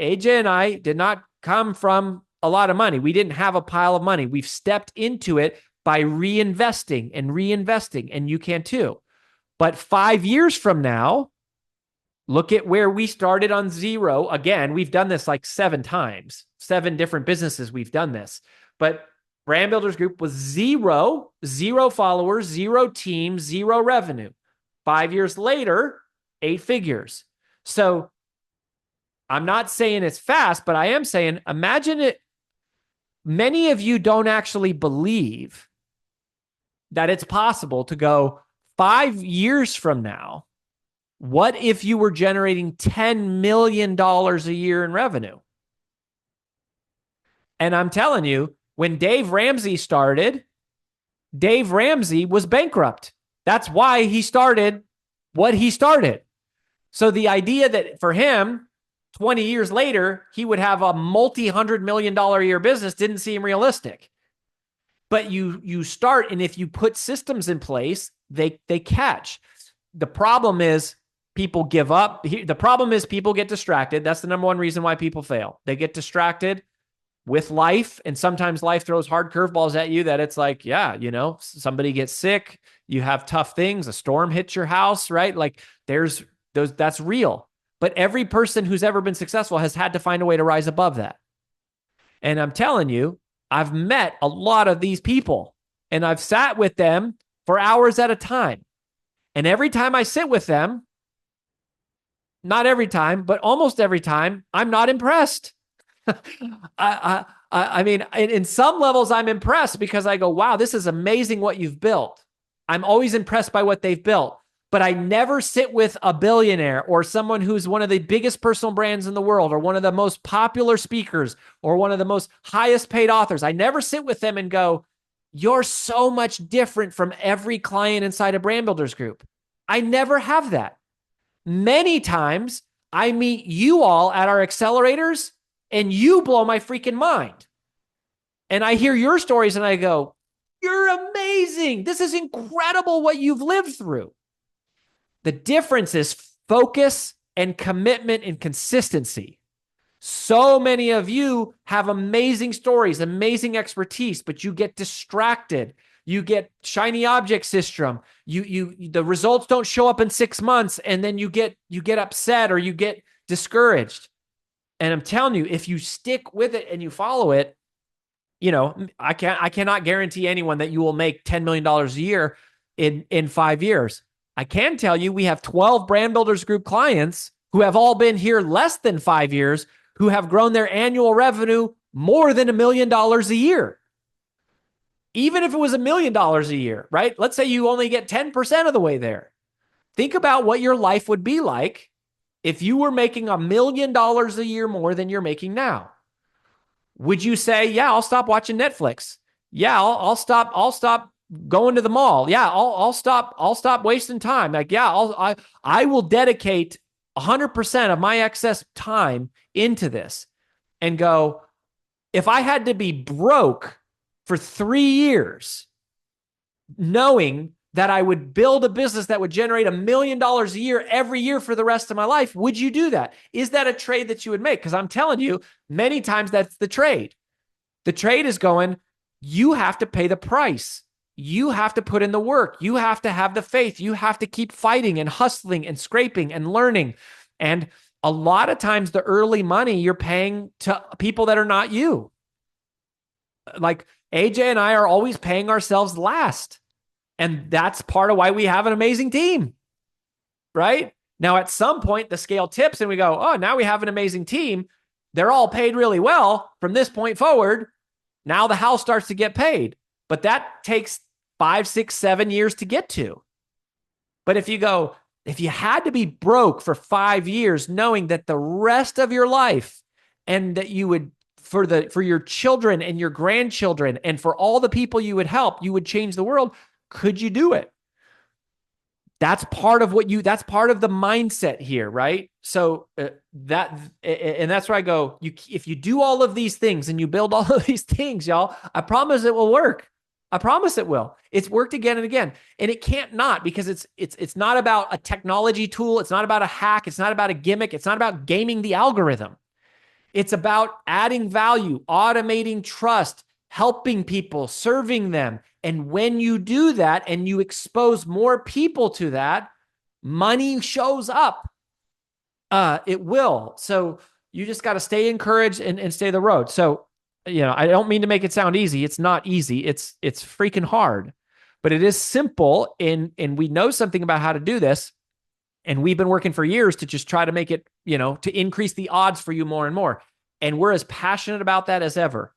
AJ and I did not come from a lot of money. We didn't have a pile of money. We've stepped into it by reinvesting and reinvesting, and you can too. But 5 years from now, look at where we started on zero. Again, we've done this like 7 times, 7 different businesses. We've done this, but Brand Builders Group was zero followers, zero team, zero revenue. 5 years later, 8 figures. So I'm not saying it's fast, but I am saying, imagine it. Many of you don't actually believe that it's possible to go 5 years from now. What if you were generating $10 million a year in revenue? And I'm telling you, when Dave Ramsey started, Dave Ramsey was bankrupt. That's why he started what he started. So the idea that for him, 20 years later, he would have a multi-$100 million a year business didn't seem realistic. But you start, and if you put systems in place, they catch. The problem is people give up. The problem is people get distracted. That's the number one reason why people fail. They get distracted with life, and sometimes life throws hard curveballs at you that it's like, yeah, somebody gets sick, you have tough things, a storm hits your house, right? Like there's those, that's real. But every person who's ever been successful has had to find a way to rise above that. And I'm telling you, I've met a lot of these people, and I've sat with them for hours at a time. And every time I sit with them, not every time, but almost every time, I'm not impressed. I mean, in some levels, I'm impressed because I go, wow, this is amazing what you've built. I'm always impressed by what they've built. But I never sit with a billionaire or someone who's one of the biggest personal brands in the world or one of the most popular speakers or one of the most highest paid authors. I never sit with them and go, you're so much different from every client inside a Brand Builders Group. I never have that. Many times I meet you all at our accelerators and you blow my freaking mind. And I hear your stories and I go, you're amazing. This is incredible what you've lived through. The difference is focus and commitment and consistency. So many of you have amazing stories, amazing expertise, but you get distracted. You get shiny object syndrome. The results don't show up in 6 months, and then you get upset or you get discouraged. And I'm telling you, if you stick with it and you follow it, I cannot guarantee anyone that you will make $10 million a year in 5 years. I can tell you we have 12 Brand Builders Group clients who have all been here less than 5 years, who have grown their annual revenue more than $1 million a year. Even if it was $1 million a year, right? Let's say you only get 10% of the way there. Think about what your life would be like if you were making $1 million a year more than you're making now. Would you say, yeah, I'll stop watching Netflix? Yeah, I'll stop going to the mall. Yeah, I'll stop wasting time. Like, yeah, I will dedicate 100% of my excess time into this and go, if I had to be broke for 3 years, knowing that I would build a business that would generate $1 million a year every year for the rest of my life, would you do that? Is that a trade that you would make? Because I'm telling you, many times that's the trade. The trade is going, you have to pay the price. You have to put in the work. You have to have the faith. You have to keep fighting and hustling and scraping and learning. And a lot of times the early money you're paying to people that are not you. Like AJ and I are always paying ourselves last. And that's part of why we have an amazing team, right? Now, at some point, the scale tips and we go, oh, now we have an amazing team. They're all paid really well. From this point forward, now the house starts to get paid. But that takes 5, 6, 7 years to get to. But if you had to be broke for 5 years, knowing that the rest of your life and that you would, for your children and your grandchildren and for all the people you would help, you would change the world, could you do it? That's part of that's part of the mindset here, right? So that's where I go, if you do all of these things and you build all of these things, y'all, I promise it will work. I promise it will. It's worked again and again. And it can't not, because it's not about a technology tool. It's not about a hack. It's not about a gimmick. It's not about gaming the algorithm. It's about adding value, automating trust, helping people, serving them. And when you do that and you expose more people to that, money shows up. It will. So you just got to stay encouraged and stay the road. So, I don't mean to make it sound easy. It's not easy. It's freaking hard, but it is simple. And we know something about how to do this. And we've been working for years to just try to make it, to increase the odds for you more and more. And we're as passionate about that as ever.